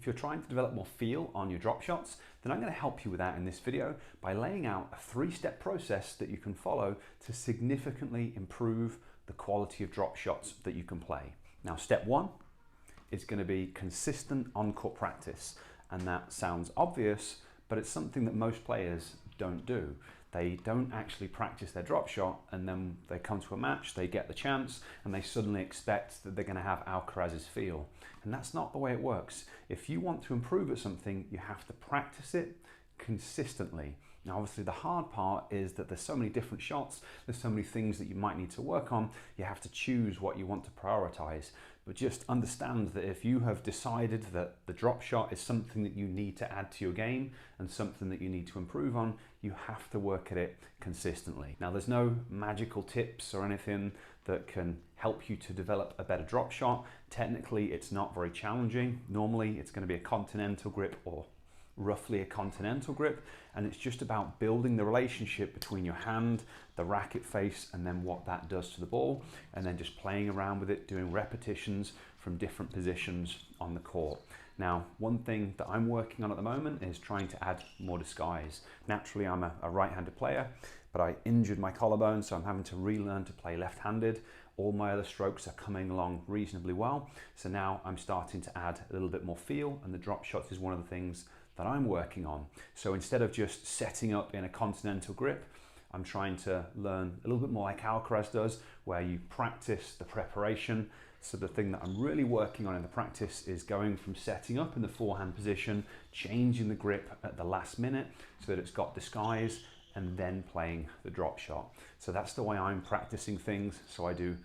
If you're trying to develop more feel on your drop shots, then I'm going to help you with that in this video by laying out a 3-step process that you can follow to significantly improve the quality of drop shots that you can play. Now, step 1 is going to be consistent on-court practice. And that sounds obvious, but it's something that most players don't do. They don't actually practice their drop shot, and then they come to a match, they get the chance, and they suddenly expect that they're going to have Alcaraz's feel. And that's not the way it works. If you want to improve at something, you have to practice it consistently. Now, obviously, the hard part is that there's so many different shots, there's so many things that you might need to work on, you have to choose what you want to prioritize. But just understand that if you have decided that the drop shot is something that you need to add to your game and something that you need to improve on, you have to work at it consistently. Now, there's no magical tips or anything that can help you to develop a better drop shot. Technically, it's not very challenging. Normally, it's going to be a continental grip or roughly a continental grip, and it's just about building the relationship between your hand, the racket face, and then what that does to the ball, and then just playing around with it, doing repetitions from different positions on the court. Now, one thing that I'm working on at the moment is trying to add more disguise. Naturally, I'm a right-handed player, but I injured my collarbone, so I'm having to relearn to play left-handed. All my other strokes are coming along reasonably well, so now I'm starting to add a little bit more feel, and the drop shots is one of the things that I'm working on. So instead of just setting up in a continental grip, I'm trying to learn a little bit more like Alcaraz does, where you practice the preparation. So the thing that I'm really working on in the practice is going from setting up in the forehand position, changing the grip at the last minute so that it's got disguise, and then playing the drop shot. So that's the way I'm practicing things. So I do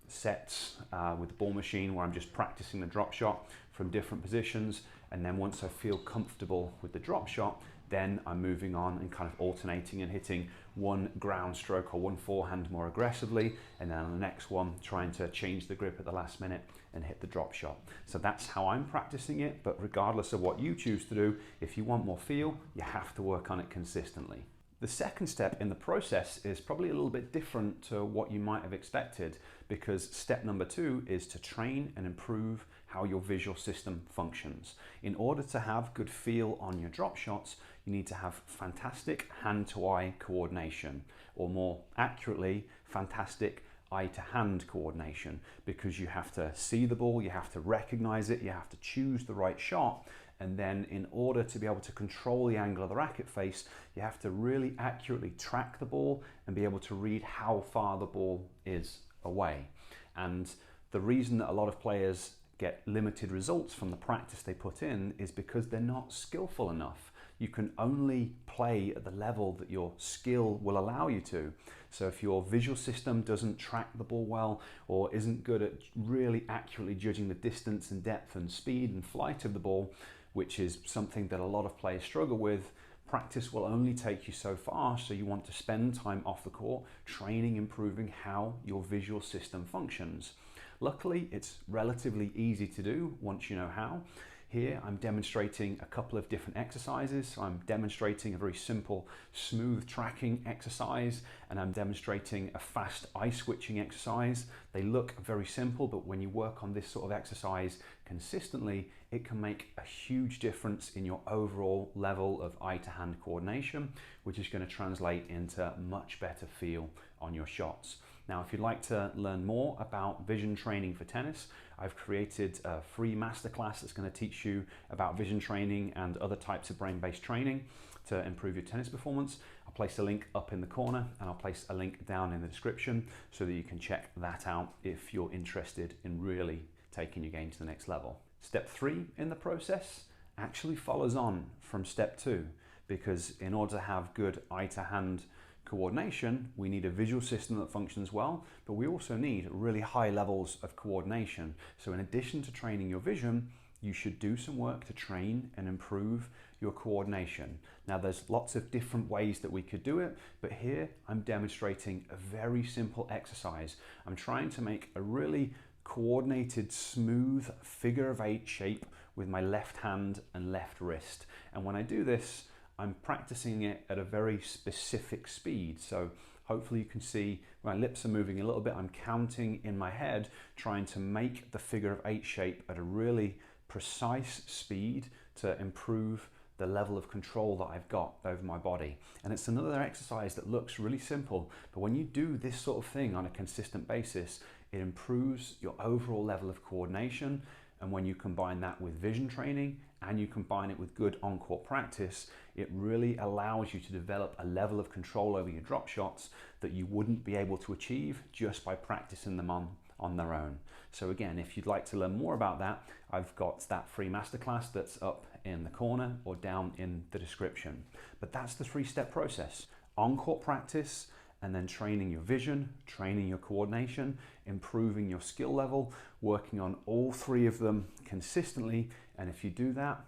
sets with the ball machine where I'm just practicing the drop shot from different positions, and then once I feel comfortable with the drop shot, then I'm moving on and kind of alternating and hitting one ground stroke or one forehand more aggressively, and then on the next one trying to change the grip at the last minute and hit the drop shot. So that's how I'm practicing it, but regardless of what you choose to do, if you want more feel, you have to work on it consistently. The second step in the process is probably a little bit different to what you might have expected, because step number 2 is to train and improve how your visual system functions. In order to have good feel on your drop shots, you need to have fantastic hand-to-eye coordination, or more accurately, fantastic eye-to-hand coordination, because you have to see the ball, you have to recognize it, you have to choose the right shot, and then in order to be able to control the angle of the racket face, you have to really accurately track the ball and be able to read how far the ball is away. And the reason that a lot of players get limited results from the practice they put in is because they're not skillful enough. You can only play at the level that your skill will allow you to. So if your visual system doesn't track the ball well, or isn't good at really accurately judging the distance and depth and speed and flight of the ball, which is something that a lot of players struggle with, practice will only take you so far. So you want to spend time off the court training, improving how your visual system functions. Luckily, it's relatively easy to do once you know how. Here, I'm demonstrating a couple of different exercises. So I'm demonstrating a very simple smooth tracking exercise, and I'm demonstrating a fast eye switching exercise. They look very simple, but when you work on this sort of exercise consistently, it can make a huge difference in your overall level of eye-to-hand coordination, which is going to translate into much better feel on your shots. Now, if you'd like to learn more about vision training for tennis, I've created a free masterclass that's going to teach you about vision training and other types of brain-based training to improve your tennis performance. I'll place a link up in the corner, and I'll place a link down in the description so that you can check that out if you're interested in really taking your game to the next level. Step 3 in the process actually follows on from step 2, because in order to have good eye-to-hand coordination, we need a visual system that functions well, but we also need really high levels of coordination. So in addition to training your vision, you should do some work to train and improve your coordination. Now, there's lots of different ways that we could do it, but here I'm demonstrating a very simple exercise. I'm trying to make a really coordinated, smooth figure of 8 shape with my left hand and left wrist. And when I do this, I'm practicing it at a very specific speed. So hopefully you can see my lips are moving a little bit. I'm counting in my head, trying to make the figure of 8 shape at a really precise speed to improve the level of control that I've got over my body. And it's another exercise that looks really simple, but when you do this sort of thing on a consistent basis, it improves your overall level of coordination. And when you combine that with vision training and you combine it with good on-court practice, it really allows you to develop a level of control over your drop shots that you wouldn't be able to achieve just by practicing them on their own. So again, if you'd like to learn more about that, I've got that free masterclass that's up in the corner or down in the description. But that's the 3-step process: on-court practice, and then training your vision, training your coordination, improving your skill level, working on all 3 of them consistently. And if you do that,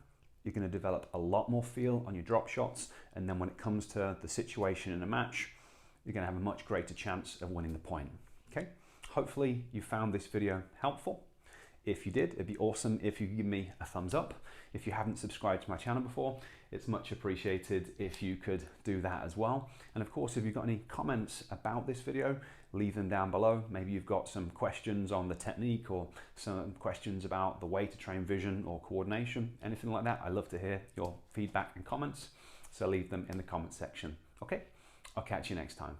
you're going to develop a lot more feel on your drop shots. And then when it comes to the situation in a match, you're going to have a much greater chance of winning the point. Okay? Hopefully you found this video helpful. If you did, it'd be awesome if you could give me a thumbs up. If you haven't subscribed to my channel before, it's much appreciated if you could do that as well. And of course, if you've got any comments about this video, leave them down below. Maybe you've got some questions on the technique or some questions about the way to train vision or coordination, anything like that. I love to hear your feedback and comments, so leave them in the comment section. Okay, I'll catch you next time.